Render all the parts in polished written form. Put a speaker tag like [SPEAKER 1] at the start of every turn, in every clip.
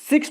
[SPEAKER 1] 6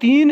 [SPEAKER 1] 3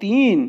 [SPEAKER 1] 3।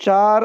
[SPEAKER 1] 4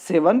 [SPEAKER 1] 7।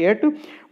[SPEAKER 1] 8,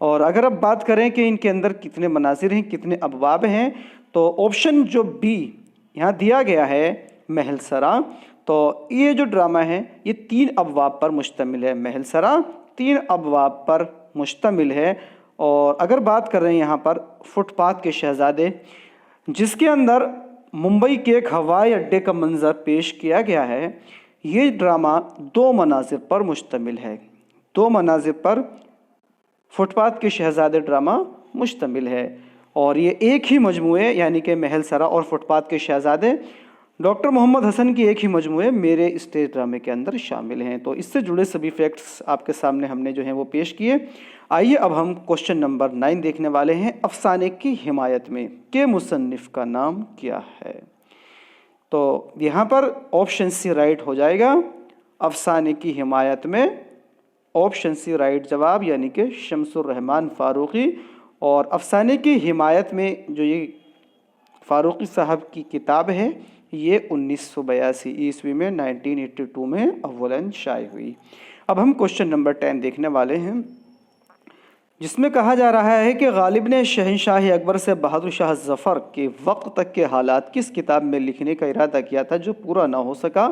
[SPEAKER 1] اور اگر اب بات کریں کہ ان کے اندر کتنے مناظر ہیں، کتنے ابواب ہیں، تو آپشن جو بی یہاں دیا گیا ہے محل سرا، تو یہ جو ڈرامہ ہے یہ 3 ابواب پر مشتمل ہے۔ محل سرا 3 ابواب پر مشتمل ہے۔ اور اگر بات کر رہے ہیں یہاں پر فٹ پاتھ کے شہزادے، جس کے اندر ممبئی کے ایک ہوائی اڈے کا منظر پیش کیا گیا ہے، یہ ڈرامہ 2 مناظر پر مشتمل ہے۔ 2 مناظر پر فٹ پاتھ کے شہزادے ڈرامہ مشتمل ہے، اور یہ ایک ہی مجموعے یعنی کہ محل سرا اور فٹ پاتھ کے شہزادے ڈاکٹر محمد حسن کی ایک ہی مجموعے میرے اسٹیج ڈرامے کے اندر شامل ہیں۔ تو اس سے جڑے سبھی فیکٹس آپ کے سامنے ہم نے جو ہیں وہ پیش کیے۔ آئیے اب ہم کوشچن نمبر 9 دیکھنے والے ہیں۔ افسانے کی حمایت میں کے مصنف کا نام کیا ہے؟ تو یہاں پر آپشن سی رائٹ ہو جائے گا، افسانے کی حمایت میں آپشن سی رائٹ جواب، یعنی کہ شمس الرحمن فاروقی۔ اور افسانے کی حمایت میں جو یہ فاروقی صاحب کی کتاب ہے، یہ 1982 عیسوی میں 1982 میں اولاً شائع ہوئی۔ اب ہم کوشچن نمبر 10 دیکھنے والے ہیں، جس میں کہا جا رہا ہے کہ غالب نے شہنشاہ اکبر سے بہادر شاہ ظفر کے وقت تک کے حالات کس کتاب میں لکھنے کا ارادہ کیا تھا جو پورا نہ ہو سکا؟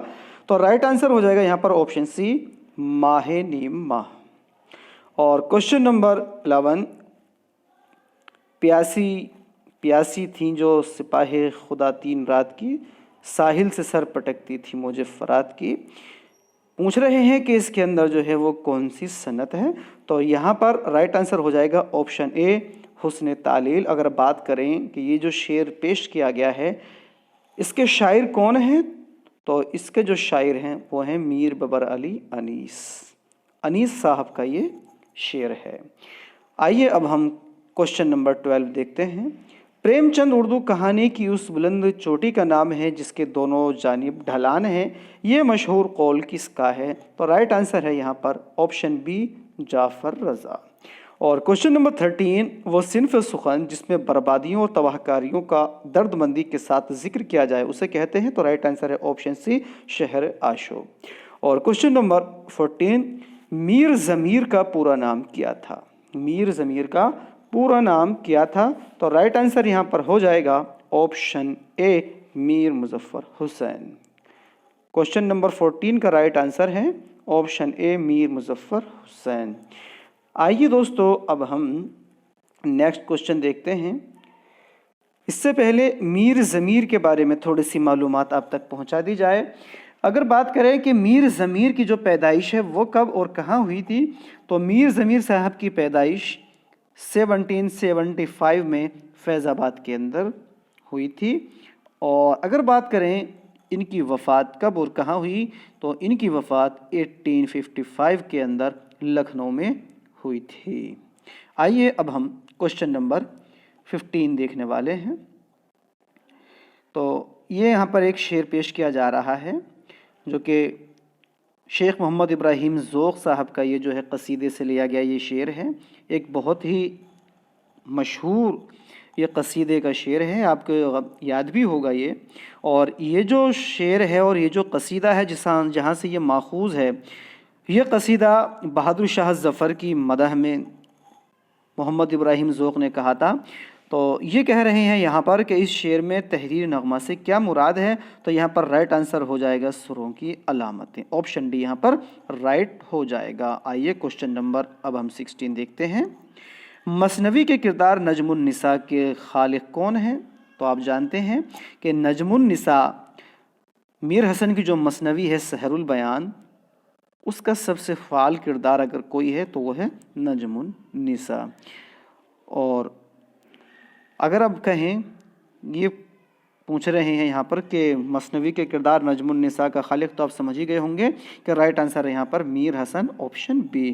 [SPEAKER 1] تو رائٹ آنسر ہو جائے گا یہاں پر آپشن سی، ماہ نیم ماہ۔ اور کوشچن نمبر 11، پیاسی تھیں جو سپاہی خدا 3 رات کی، ساحل سے سر پٹکتی تھی موجِ فرات کی، پوچھ رہے ہیں کہ اس کے اندر جو ہے وہ کون سی صنعت ہے؟ تو یہاں پر رائٹ آنسر ہو جائے گا آپشن اے، حسن تعلیل۔ اگر بات کریں کہ یہ جو شعر پیش کیا گیا ہے اس کے شاعر کون ہیں، تو اس کے جو شاعر ہیں وہ ہیں میر ببر علی انیس صاحب کا یہ شعر ہے۔ آئیے اب ہم کوشچن نمبر 12 دیکھتے ہیں۔ پریم چند اردو کہانی کی اس بلند چوٹی کا نام ہے جس کے دونوں جانب ڈھلان ہے، یہ مشہور قول کس کا ہے؟ تو رائٹ آنسر ہے یہاں پر آپشن بی، جعفر رضا۔ اور کوشچن نمبر 13، وہ صنف سخن جس میں بربادیوں اور تباہ کاریوں کا درد مندی کے ساتھ ذکر کیا جائے اسے کہتے ہیں؟ تو رائٹ آنسر ہے آپشن سی، شہر عاشو۔ اور کوشچن نمبر 14، میر ضمیر کا پورا نام کیا تھا؟ میر ضمیر کا پورا نام کیا تھا؟ تو رائٹ آنسر یہاں پر ہو جائے گا آپشن اے، میر مظفر حسین۔ کوشچن نمبر 14 کا رائٹ آنسر ہے آپشن اے، میر مظفر حسین۔ آئیے دوستو اب ہم نیکسٹ کوشچن دیکھتے ہیں۔ اس سے پہلے میر ضمیر کے بارے میں تھوڑی سی معلومات آپ تک پہنچا دی جائے۔ اگر بات کریں کہ میر ضمیر کی جو پیدائش ہے وہ کب اور کہاں ہوئی تھی، تو میر ضمیر صاحب کی پیدائش 1775 میں فیض آباد کے اندر ہوئی تھی۔ اور اگر بات کریں ان کی وفات کب اور کہاں ہوئی، تو ان کی وفات 1855 کے اندر لکھنؤ میں ہوئی تھی۔ آئیے اب ہم کوشچن نمبر 15 دیکھنے والے ہیں۔ تو یہ یہاں پر ایک شعر پیش کیا جا رہا ہے جو کہ شیخ محمد ابراہیم ذوق صاحب کا یہ جو ہے قصیدے سے لیا گیا یہ شعر ہے۔ ایک بہت ہی مشہور یہ قصیدے کا شعر ہے، آپ کو یاد بھی ہوگا یہ۔ اور یہ جو شعر ہے اور یہ جو قصیدہ ہے جہاں سے یہ ماخوذ ہے، یہ قصیدہ بہادر شاہ ظفر کی مدح میں محمد ابراہیم ذوق نے کہا تھا۔ تو یہ کہہ رہے ہیں یہاں پر کہ اس شعر میں تحریر نغمہ سے کیا مراد ہے؟ تو یہاں پر رائٹ آنسر ہو جائے گا سروں کی علامتیں، آپشن ڈی یہاں پر رائٹ ہو جائے گا۔ آئیے کوشچن نمبر اب ہم 16 دیکھتے ہیں۔ مثنوی کے کردار نجم النساء کے خالق کون ہیں؟ تو آپ جانتے ہیں کہ نجم النساء میر حسن کی جو مثنوی ہے سحر البیان، اس کا سب سے فعال کردار اگر کوئی ہے تو وہ ہے نجم النساء۔ اور اگر آپ کہیں یہ پوچھ رہے ہیں یہاں پر کہ مثنوی کے کردار نجم النساء کا خالق، تو آپ سمجھ ہی گئے ہوں گے کہ رائٹ آنسر ہے یہاں پر میر حسن، آپشن بی۔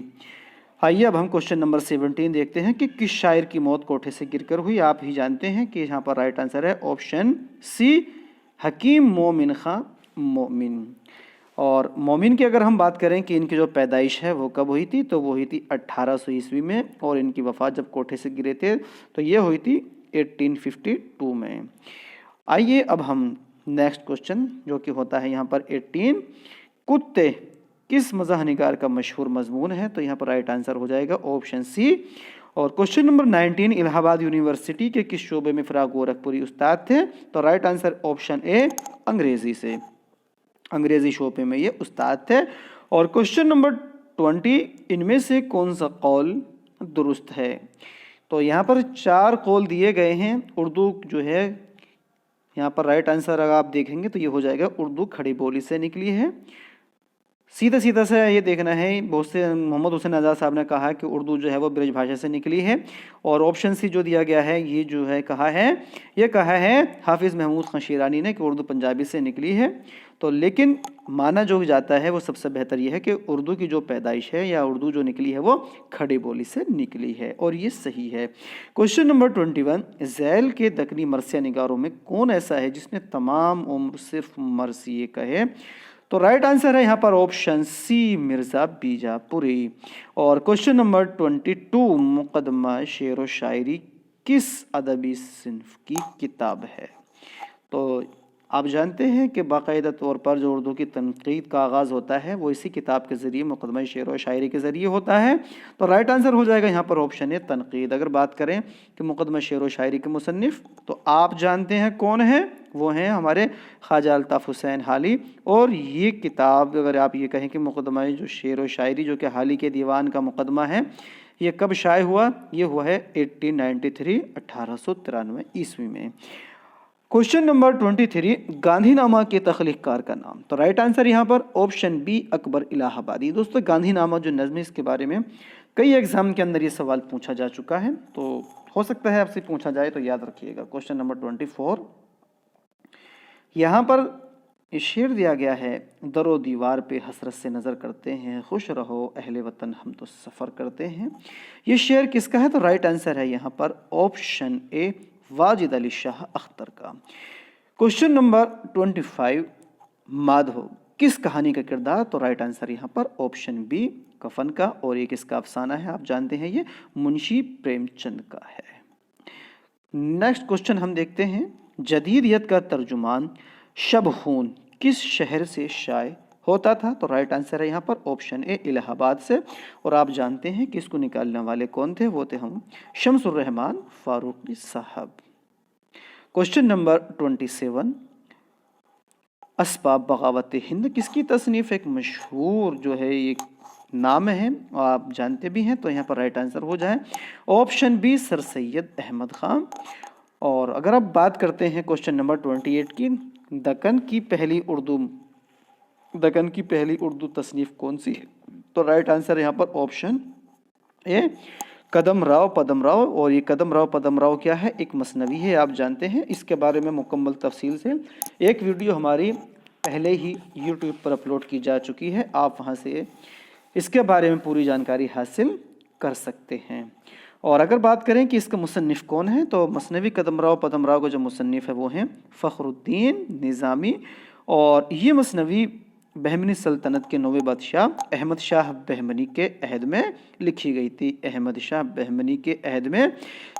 [SPEAKER 1] آئیے اب ہم کوشچن نمبر 17 دیکھتے ہیں کہ کس شاعر کی موت کوٹھے سے گر کر ہوئی؟ آپ ہی جانتے ہیں کہ یہاں پر رائٹ آنسر ہے آپشن سی، حکیم مومن خاں مومن۔ اور مومن کی اگر ہم بات کریں کہ ان کی جو پیدائش ہے وہ کب ہوئی تھی، تو وہ ہوئی تھی 1800 عیسوی میں، اور ان کی وفات جب کوٹھے سے گرے تھے تو یہ ہوئی تھی 1852 میں۔ آئیے اب ہم نیکسٹ کوشچن جو کہ ہوتا ہے یہاں پر 18، کتے کس مزاح نگار کا مشہور مضمون ہے؟ تو یہاں پر رائٹ آنسر ہو جائے گا آپشن سی، اور کوشچن نمبر 19 الہ آباد یونیورسٹی کے کس شعبے میں فراق گورکھپوری استاد تھے؟ تو رائٹ آنسر آپشن اے انگریزی سے، انگریزی شعبے میں یہ استاد تھے۔ اور کوشچن نمبر 20 ان میں سے کون سا قول درست ہے؟ تو یہاں پر 4 قول دیے گئے ہیں۔ اردو جو ہے یہاں پر رائٹ آنسر اگر آپ دیکھیں گے تو یہ ہو جائے گا اردو کھڑی بولی سے نکلی ہے۔ سیدھا سیدھا سے یہ دیکھنا ہے، بہت سے محمد حسین آزاد صاحب نے کہا کہ اردو جو ہے وہ برج بھاشا سے نکلی ہے، اور آپشن سی جو دیا گیا ہے یہ جو ہے کہا ہے حافظ محمود خان شیرانی نے کہ اردو پنجابی سے نکلی ہے۔ تو لیکن مانا جو جاتا ہے وہ سب سے بہتر یہ ہے کہ اردو کی جو پیدائش ہے یا اردو جو نکلی ہے وہ کھڑی بولی سے نکلی ہے، اور یہ صحیح ہے۔ کوشچن نمبر 21 ذیل کے دکنی مرثیہ نگاروں میں کون ایسا ہے جس نے تمام عمر صرف مرثیے کہے؟ تو رائٹ آنسر ہے یہاں پر آپشن سی مرزا بیجاپوری۔ اور کوشچن نمبر 22 مقدمہ شعر و شاعری کس ادبی صنف کی کتاب ہے؟ تو آپ جانتے ہیں کہ باقاعدہ طور پر جو اردو کی تنقید کا آغاز ہوتا ہے وہ اسی کتاب کے ذریعے مقدمہ شعر و شاعری کے ذریعے ہوتا ہے۔ تو رائٹ آنسر ہو جائے گا یہاں پر آپشن ہے تنقید۔ اگر بات کریں کہ مقدمہ شعر و شاعری کے مصنف تو آپ جانتے ہیں کون ہیں، وہ ہیں ہمارے خواجہ الطاف حسین حالی۔ اور یہ کتاب اگر آپ یہ کہیں کہ مقدمہ جو شعر و شاعری جو کہ حالی کے دیوان کا مقدمہ ہے، یہ کب شائع ہوا؟ یہ ہوا ہے 1893 عیسوی میں۔ کوشچن نمبر 23 گاندھی نامہ کے تخلیق کار کا نام؟ تو رائٹ آنسر یہاں پر آپشن بی اکبر الہ آبادی۔ دوستو گاندھی نامہ جو نظم ہے اس کے بارے میں کئی ایگزام کے اندر یہ سوال پوچھا جا چکا ہے، تو ہو سکتا ہے آپ سے پوچھا جائے تو یاد رکھیے گا۔ کوشچن نمبر 24 یہاں پر شعر دیا گیا ہے، در و دیوار پہ حسرت سے نظر کرتے ہیں، خوش رہو اہل وطن ہم تو سفر کرتے ہیں۔ یہ شعر کس کا ہے؟ تو رائٹ آنسر ہے یہاں پر آپشن اے واجد علی شاہ اختر کا۔ کوشچن نمبر 25 مادھو کس کہانی کا کردار؟ تو رائٹ آنسر یہاں پر آپشن بی کفن کا، اور یہ کس کا افسانہ ہے؟ آپ جانتے ہیں یہ منشی پریم چند کا ہے۔ نیکسٹ کوشچن ہم دیکھتے ہیں، جدیدیت کا ترجمان شب خون کس شہر سے شائع ہوتا تھا؟ تو رائٹ آنسر ہے یہاں پر آپشن اے الہ آباد سے، اور آپ جانتے ہیں کہ اس کو نکالنے والے کون تھے؟ وہ تھے ہم شمس الرحمن فاروقی صاحب۔ کوشچن نمبر 27 اسباب بغاوت ہند کس کی تصنیف؟ ایک مشہور جو ہے ایک نام ہے، آپ جانتے بھی ہیں، تو یہاں پر رائٹ آنسر ہو جائے آپشن بی سر سید احمد خان۔ اور اگر آپ بات کرتے ہیں کوشچن نمبر 28 کی، دکن کی پہلی اردو تصنیف کون سی ہے؟ تو رائٹ آنسر یہاں پر آپشن اے قدم راؤ پدم راؤ۔ اور یہ قدم راؤ پدم راؤ کیا ہے؟ ایک مثنوی ہے، آپ جانتے ہیں، اس کے بارے میں مکمل تفصیل سے ایک ویڈیو ہماری پہلے ہی یوٹیوب پر اپلوڈ کی جا چکی ہے، آپ وہاں سے اس کے بارے میں پوری جانکاری حاصل کر سکتے ہیں۔ اور اگر بات کریں کہ اس کا مصنف کون ہے، تو مثنوی قدم راؤ پدم راؤ کا جو مصنف ہے وہ ہیں فخر الدین نظامی، اور یہ مثنوی بہمنی سلطنت کے 9ویں بادشاہ احمد شاہ بہمنی کے عہد میں لکھی گئی تھی۔ احمد شاہ بہمنی کے عہد میں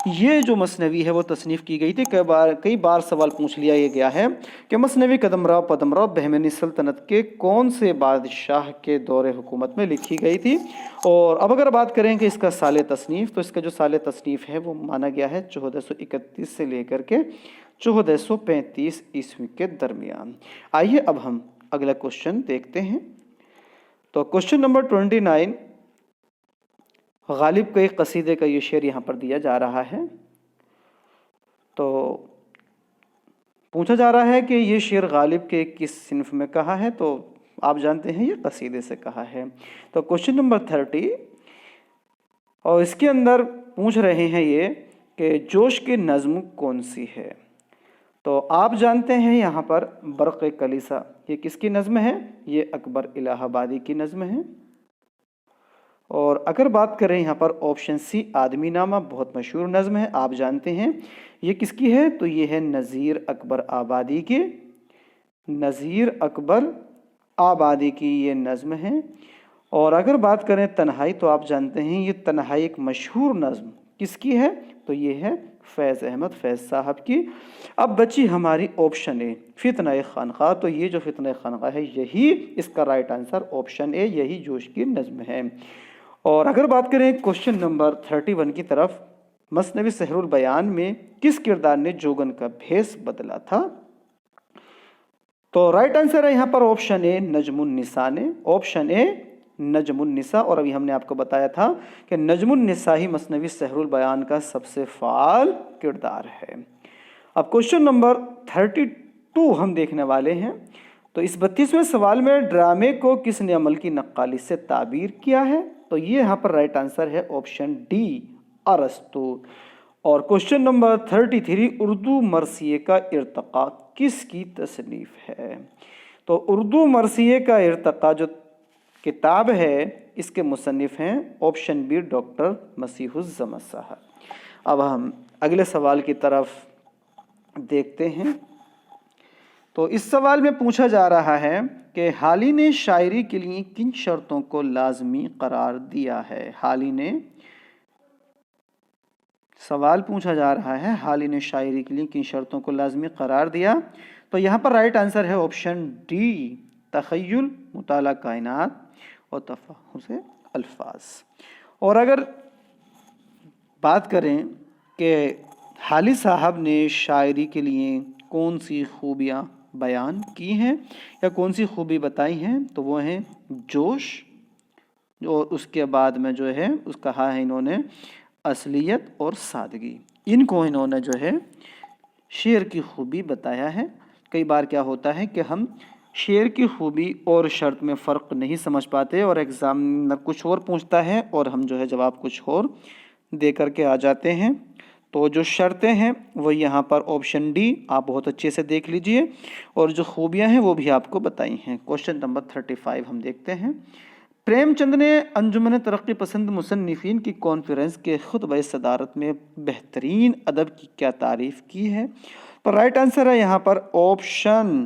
[SPEAKER 1] یہ جو مثنوی ہے وہ تصنیف کی گئی تھی۔ کئی بار سوال پوچھ لیا یہ گیا ہے کہ مثنوی قدم راؤ پدم راؤ بہمنی سلطنت کے کون سے بادشاہ کے دور حکومت میں لکھی گئی تھی۔ اور اب اگر بات کریں کہ اس کا سال تصنیف، تو اس کا جو سال تصنیف ہے وہ مانا گیا ہے 1431 سے لے کر کے 1435 عیسوی کے درمیان۔ آئیے اب ہم اگلا کوشچن دیکھتے ہیں۔ تو کوشچن نمبر 29 غالب کے قصیدے کا یہ شعر یہاں پر دیا جا رہا ہے، تو پوچھا جا رہا ہے کہ یہ شعر غالب کے کس صنف میں کہا ہے؟ تو آپ جانتے ہیں یہ قصیدے سے کہا ہے۔ تو کوشچن نمبر 30 اور اس کے اندر پوچھ رہے ہیں یہ کہ جوش کی نظم کون سی ہے؟ تو آپ جانتے ہیں یہاں پر برق کلیسا یہ کس کی نظم ہے؟ یہ اکبر الہ آبادی کی نظم ہے۔ اور اگر بات کریں یہاں پر آپشن سی آدمی نامہ بہت مشہور نظم ہے، آپ جانتے ہیں یہ کس کی ہے؟ تو یہ ہے نذیر اکبر آبادی کی، نذیر اکبر آبادی کی یہ نظم ہے۔ اور اگر بات کریں تنہائی، تو آپ جانتے ہیں یہ تنہائی ایک مشہور نظم کس کی ہے؟ تو یہ ہے فیض احمد فیض صاحب کی۔ اب بچی ہماری آپشن اے فتنہ خانقاہ، تو یہ جو فتنہ خانقاہ ہے یہی اس کا رائٹ آنسر آپشن اے یہی جوش کی نظم ہے۔ اور اگر بات کریں کوشچن نمبر 31 کی طرف، مثنوی سحر البیان میں کس کردار نے جوگن کا بھیس بدلا تھا؟ تو رائٹ آنسر ہے یہاں پر آپشن اے نجم النساء نے، آپشن اے نجم النساء۔ اور ابھی ہم نے آپ کو بتایا تھا کہ نجم النساء ہی مثنوی سحر البیان کا سب سے فعال کردار ہے۔ اب کوشچن نمبر 32 ہم دیکھنے والے ہیں۔ تو اس 32ویں سوال میں ڈرامے کو کس نے عمل کی نقالی سے تعبیر کیا ہے؟ تو یہ یہاں پر رائٹ آنسر ہے آپشن ڈی ارسطو۔ اور کوشچن نمبر 33 اردو مرثیے کا ارتقاء کس کی تصنیف ہے؟ تو اردو مرثیے کا ارتقاء جو کتاب ہے اس کے مصنف ہیں آپشن بی ڈاکٹر مسیح الزمان صاحب۔ اب ہم اگلے سوال کی طرف دیکھتے ہیں۔ تو اس سوال میں پوچھا جا رہا ہے کہ حالی نے شاعری کے لیے کن شرطوں کو لازمی قرار دیا ہے؟ حالی نے سوال پوچھا جا رہا ہے حالی نے شاعری کے لیے کن شرطوں کو لازمی قرار دیا؟ تو یہاں پر رائٹ آنسر ہے آپشن ڈی تخیل، مطالعہ کائنات اور تفحص الفاظ۔ اور اگر بات کریں کہ حالی صاحب نے شاعری کے لیے کون سی خوبیاں بیان کی ہیں یا کون سی خوبی بتائی ہیں، تو وہ ہیں جوش، اور اس کے بعد میں جو ہے اس کہا ہے انہوں نے اصلیت اور سادگی۔ ان کو انہوں نے جو ہے شعر کی خوبی بتایا ہے۔ کئی بار کیا ہوتا ہے کہ ہم شعر کی خوبی اور شرط میں فرق نہیں سمجھ پاتے، اور ایگزامنر کچھ اور پوچھتا ہے اور ہم جو ہے جواب کچھ اور دے کر کے آ جاتے ہیں۔ تو جو شرطیں ہیں وہ یہاں پر آپشن ڈی آپ بہت اچھے سے دیکھ لیجئے، اور جو خوبیاں ہیں وہ بھی آپ کو بتائی ہیں۔ کوشچن نمبر 35 ہم دیکھتے ہیں۔ پریم چند نے انجمن ترقی پسند مصنفین کی کانفرنس کے خطبہ صدارت میں بہترین ادب کی کیا تعریف کی ہے؟ تو رائٹ آنسر ہے یہاں پر آپشن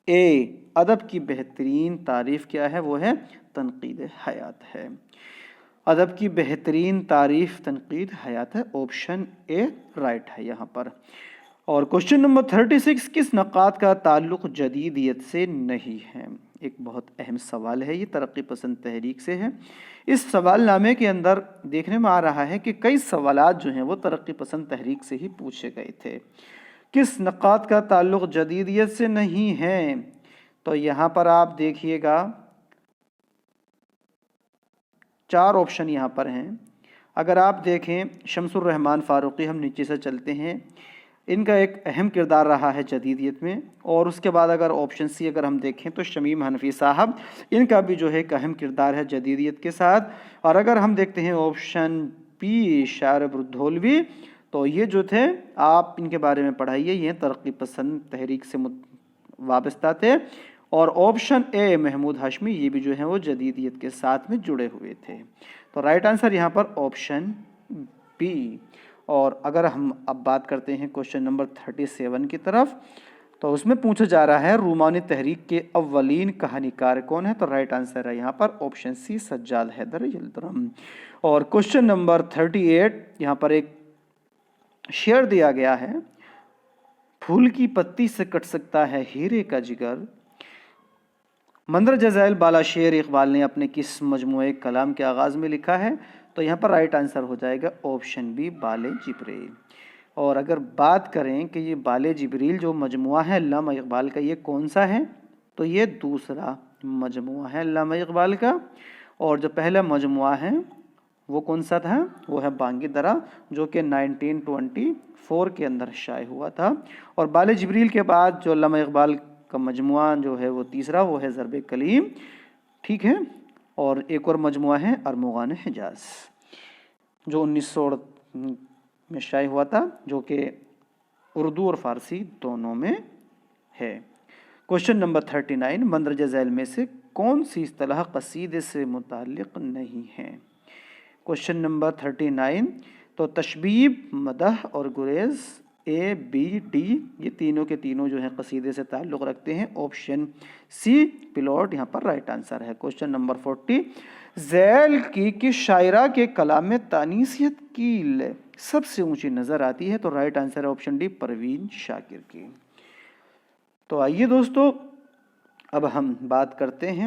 [SPEAKER 1] اے ادب کی بہترین تعریف کیا ہے؟ وہ ہے تنقید حیات ہے۔ ادب کی بہترین تعریف تنقید حیات ہے، آپشن اے رائٹ ہے یہاں پر۔ اور کوشچن نمبر 36 کس نقاد کا تعلق جدیدیت سے نہیں ہے؟ ایک بہت اہم سوال ہے، یہ ترقی پسند تحریک سے ہے۔ اس سوال نامے کے اندر دیکھنے میں آ رہا ہے کہ کئی سوالات جو ہیں وہ ترقی پسند تحریک سے ہی پوچھے گئے تھے۔ کس نقاد کا تعلق جدیدیت سے نہیں ہے؟ تو یہاں پر آپ دیکھیے گا 4 آپشن یہاں پر ہیں۔ اگر آپ دیکھیں شمس الرحمن فاروقی، ہم نیچے سے چلتے ہیں، ان کا ایک اہم کردار رہا ہے جدیدیت میں۔ اور اس کے بعد اگر آپشن سی اگر ہم دیکھیں تو شمیم حنفی صاحب، ان کا بھی جو ہے ایک اہم کردار ہے جدیدیت کے ساتھ۔ اور اگر ہم دیکھتے ہیں آپشن پی شاعر بردھولوی، تو یہ جو تھے آپ ان کے بارے میں پڑھائیے، یہ ترقی پسند تحریک سے وابستہ تھے۔ اور آپشن اے محمود ہاشمی، یہ بھی جو ہیں وہ جدیدیت کے ساتھ میں جڑے ہوئے تھے۔ تو رائٹ آنسر یہاں پر آپشن بی۔ اور اگر ہم اب بات کرتے ہیں کوشچن نمبر 37 کی طرف، تو اس میں پوچھا جا رہا ہے رومانی تحریک کے اولین کہانی کار کون ہے؟ تو رائٹ آنسر ہے یہاں پر آپشن سی سجاد حیدر یلدرم۔ اور کوشچن نمبر 38 یہاں پر ایک شعر دیا گیا ہے، پھول کی پتی سے کٹ سکتا ہے ہیرے کا جگر۔ مندرجہ ذیل بالا شعر اقبال نے اپنے کس مجموعہ کلام کے آغاز میں لکھا ہے؟ تو یہاں پر رائٹ آنسر ہو جائے گا آپشن بی بال جبریل۔ اور اگر بات کریں کہ یہ بال جبریل جو مجموعہ ہے علامہ اقبال کا، یہ کون سا ہے؟ تو یہ دوسرا مجموعہ ہے علامہ اقبال کا۔ اور جو پہلا مجموعہ ہے وہ کون سا تھا؟ وہ ہے بانگی درا، جو کہ 1924 کے اندر شائع ہوا تھا۔ اور بال جبریل کے بعد جو علامہ اقبال کا مجموعہ جو ہے وہ تیسرا، وہ ہے ضرب کلیم، ٹھیک ہے۔ اور ایک اور مجموعہ ہے ارمغان حجاز، جو 1900 میں شائع ہوا تھا، جو کہ اردو اور فارسی دونوں میں ہے۔ کوشچن نمبر 39 مندرجہ ذیل میں سے کون سی اصطلاح قصیدے سے متعلق نہیں ہے؟ کوشچن نمبر 39 تو تشبیب، مدح اور گریز، اے بی ڈی، یہ تینوں کے تینوں جو ہیں قصیدے سے تعلق رکھتے ہیں۔ آپشن سی پلاٹ یہاں پر رائٹ آنسر ہے۔ کوشچن نمبر 40 ذیل کی کس شاعرہ کے کلام میں تانیثیت کی سب سے اونچی نظر آتی ہے؟ تو رائٹ آنسر ہے آپشن ڈی پروین شاکر کی۔ تو آئیے دوستو اب ہم بات کرتے ہیں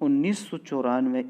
[SPEAKER 1] 1994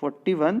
[SPEAKER 1] 41,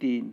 [SPEAKER 1] 3।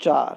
[SPEAKER 1] 4,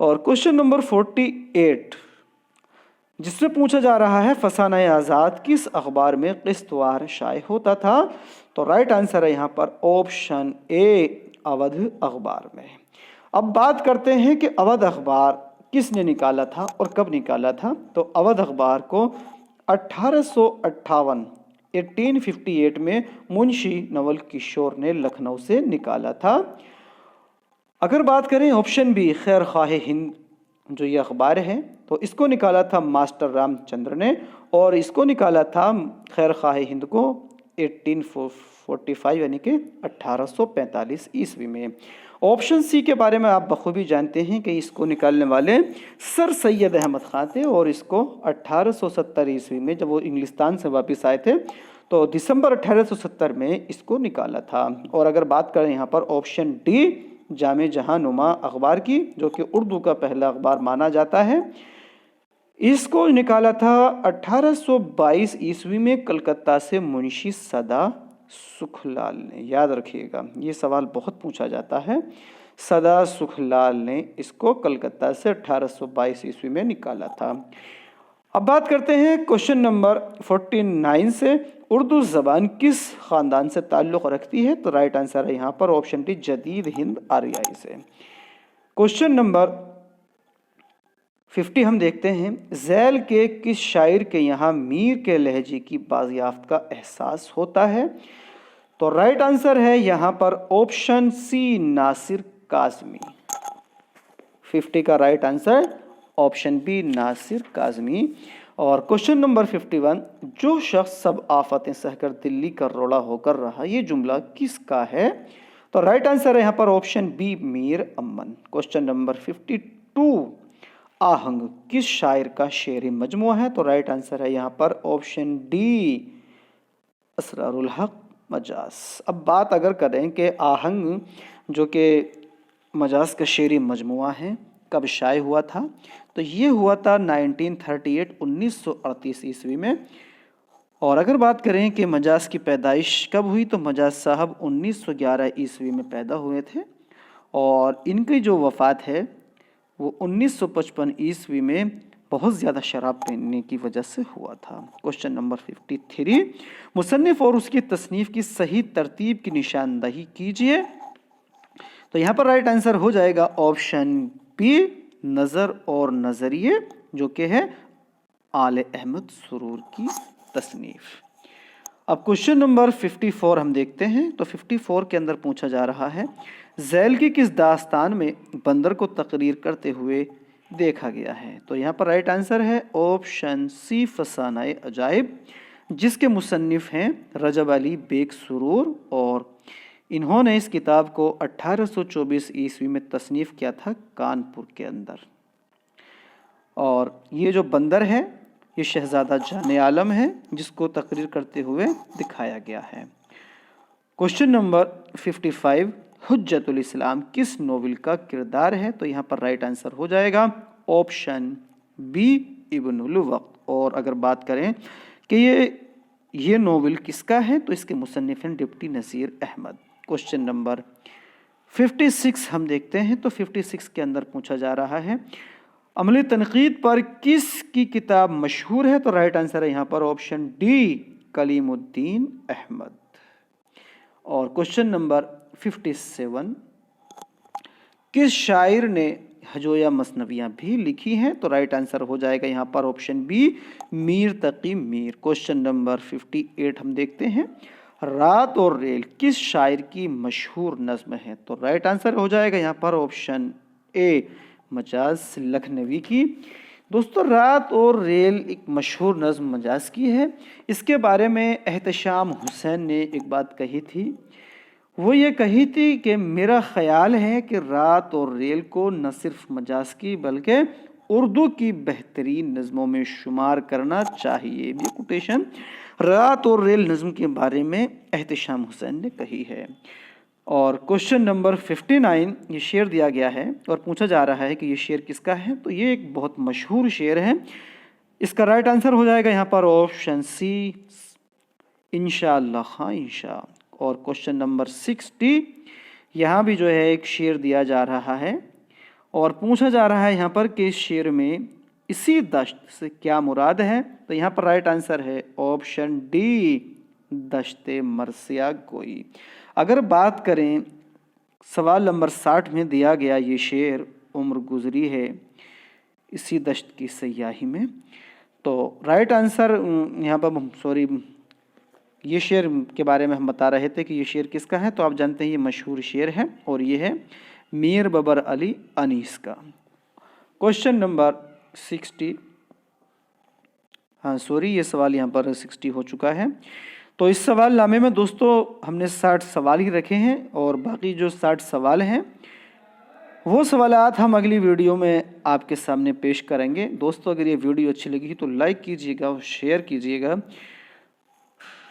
[SPEAKER 1] اور کوشچن نمبر 48 جس میں پوچھا جا رہا ہے فسانہ آزاد کس اخبار میں قسط وار شائع ہوتا تھا؟ تو رائٹ آنسر ہے یہاں پر آپشن اے اودھ اخبار میں۔ اب بات کرتے ہیں کہ اودھ اخبار کس نے نکالا تھا اور کب نکالا تھا؟ تو اودھ اخبار کو 1858 میں منشی نول کشور نے لکھنؤ سے نکالا تھا۔ اگر بات کریں آپشن بی خیر خواہ ہند جو یہ اخبار ہے تو اس کو نکالا تھا ماسٹر رام چندر نے، اور اس کو نکالا تھا خیر خواہ ہند کو 1845 یعنی کہ 1845 عیسوی میں۔ آپشن سی کے بارے میں آپ بخوبی جانتے ہیں کہ اس کو نکالنے والے سر سید احمد خان تھے، اور اس کو 1870 عیسوی میں جب وہ انگلستان سے واپس آئے تھے تو دسمبر 1870 میں اس کو نکالا تھا۔ اور اگر بات کریں یہاں پر آپشن ڈی جامع جہاں نما اخبار کی جو کہ اردو کا پہلا اخبار مانا جاتا ہے، اس کو نکالا تھا 1822 عیسوی میں کلکتہ سے منشی سدا سکھ لال نے۔ یاد رکھیے گا یہ سوال بہت پوچھا جاتا ہے، سدا سکھ لال نے اس کو کلکتہ سے 1822 عیسوی میں نکالا تھا۔ اب بات کرتے ہیں کوشچن نمبر 49 سے، اردو زبان کس خاندان سے تعلق رکھتی ہے؟ تو رائٹ آنسر ہے یہاں پر آپشن ڈی جدید ہند آریائی سے۔ کوشچن نمبر 50 ہم دیکھتے ہیں، ذیل کے کس شاعر کے یہاں میر کے لہجے کی بازیافت کا احساس ہوتا ہے؟ تو رائٹ آنسر ہے یہاں پر آپشن سی ناصر کاظمی۔ 50 کا رائٹ آنسر آپشن بی ناصر کاظمی۔ اور کوشچن نمبر 51، جو شخص سب آفتیں سہ کر دلی کا روڑا ہو کر رہا، یہ جملہ کس کا ہے؟ تو رائٹ آنسر ہے یہاں پر آپشن بی میر امن۔ کوشچن نمبر 52، آہنگ کس شاعر کا شعری مجموعہ ہے؟ تو رائٹ آنسر ہے یہاں پر آپشن ڈی اسرار الحق مجاز۔ اب بات اگر کریں کہ آہنگ جو کہ مجاز کا شعری مجموعہ ہے کب شائع ہوا تھا؟ تو یہ ہوا تھا 1938 عیسوی میں۔ اور اگر بات کریں کہ مجاز کی پیدائش کب ہوئی تو مجاز صاحب 1911 عیسوی میں پیدا ہوئے تھے، اور ان کی جو وفات ہے وہ 1955 عیسوی میں بہت زیادہ شراب پینے کی وجہ سے ہوا تھا۔ کوشچن نمبر 53، مصنف اور اس کی تصنیف کی صحیح ترتیب کی نشاندہی کیجیے۔ تو یہاں پر رائٹ آنسر ہو جائے گا آپشن بی نظر اور نظریے، جو کہ ہے آل احمد سرور کی تصنیف۔ اب کوشچن نمبر 54 ہم دیکھتے ہیں، تو 54 کے اندر پوچھا جا رہا ہے، ذیل کی کس داستان میں بندر کو تقریر کرتے ہوئے دیکھا گیا ہے؟ تو یہاں پر رائٹ آنسر ہے آپشن سی فسانہ عجائب، جس کے مصنف ہیں رجب علی بیگ سرور، اور انہوں نے اس کتاب کو 1824 عیسوی میں تصنیف کیا تھا کانپور کے اندر۔ اور یہ جو بندر ہے یہ شہزادہ جان عالم ہے جس کو تقریر کرتے ہوئے دکھایا گیا ہے۔ کوشچن نمبر 55، حجت الاسلام کس ناول کا کردار ہے؟ تو یہاں پر رائٹ آنسر ہو جائے گا آپشن بی ابن الوقت۔ اور اگر بات کریں کہ یہ ناول کس کا ہے تو اس کے مصنف ہیں deputy Nazir Ahmad. Question number 56 ہم دیکھتے ہیں، تو 56 کے اندر پوچھا جا رہا ہے، عملی تنقید پر کس کی کتاب مشہور ہے؟ تو رائٹ آنسر ہے یہاں پر آپشن ڈی کلیم الدین احمد۔ اور کوشچن نمبر 57، کس شاعر نے ہجویہ مثنویاں بھی لکھی ہیں؟ تو رائٹ آنسر ہو جائے گا یہاں پر option B Mir Taqi Mir. Question number 58 ہم دیکھتے ہیں، رات اور ریل کس شاعر کی مشہور نظم ہے؟ تو رائٹ آنسر ہو جائے گا یہاں پر آپشن اے مجاز لکھنوی کی۔ دوستو رات اور ریل ایک مشہور نظم مجاز کی ہے۔ اس کے بارے میں احتشام حسین نے ایک بات کہی تھی، وہ یہ کہی تھی کہ میرا خیال ہے کہ رات اور ریل کو نہ صرف مجاز کی بلکہ اردو کی بہترین نظموں میں شمار کرنا چاہیے۔ یہ کوٹیشن رات اور ریل نظم کے بارے میں احتشام حسین نے کہی ہے۔ اور کوشچن نمبر 59، یہ شعر دیا گیا ہے اور پوچھا جا رہا ہے کہ یہ شعر کس کا ہے؟ تو یہ ایک بہت مشہور شعر ہے۔ اس کا رائٹ آنسر ہو جائے گا یہاں پر آپشن سی انشاءاللہ خان انشاء۔ اور کوشچن نمبر 60، یہاں بھی جو ہے ایک شعر دیا جا رہا ہے اور پوچھا جا رہا ہے یہاں پر کہ اس شعر میں اسی دشت سے کیا مراد ہے؟ تو یہاں پر رائٹ آنسر ہے آپشن ڈی، دشت مرثیہ گوئی۔ اگر بات کریں سوال نمبر 60 میں دیا گیا یہ شعر عمر گزری ہے اسی دشت کی سیاہی میں، تو رائٹ آنسر یہاں پر یہ شعر کے بارے میں ہم بتا رہے تھے کہ یہ شعر کس کا ہے، تو آپ جانتے ہیں یہ مشہور شعر ہے اور یہ ہے میر بابر علی انیس کا۔ کوشچن نمبر 60، یہ سوال یہاں پر 60 ہو چکا ہے۔ تو اس سوال نامے میں دوستو ہم نے 60 سوال ہی رکھے ہیں اور باقی جو 60 سوال ہیں وہ سوالات ہم اگلی ویڈیو میں آپ کے سامنے پیش کریں گے۔ دوستو اگر یہ ویڈیو اچھی لگی تو لائک کیجئے گا اور شیئر کیجئے گا۔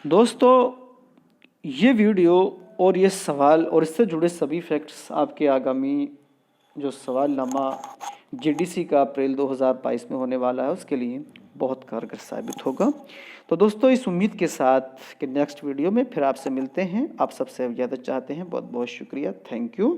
[SPEAKER 1] دوستو یہ ویڈیو اور یہ سوال اور اس سے جڑے سبھی فیکٹس آپ کے آگامی جو سوال نامہ GDC کا اپریل 2022 میں ہونے والا ہے اس کے لیے بہت کارگر ثابت ہوگا۔ تو دوستو اس امید کے ساتھ کہ نیکسٹ ویڈیو میں پھر آپ سے ملتے ہیں، آپ سب سے اجازت چاہتے ہیں۔ بہت بہت شکریہ، تھینک یو۔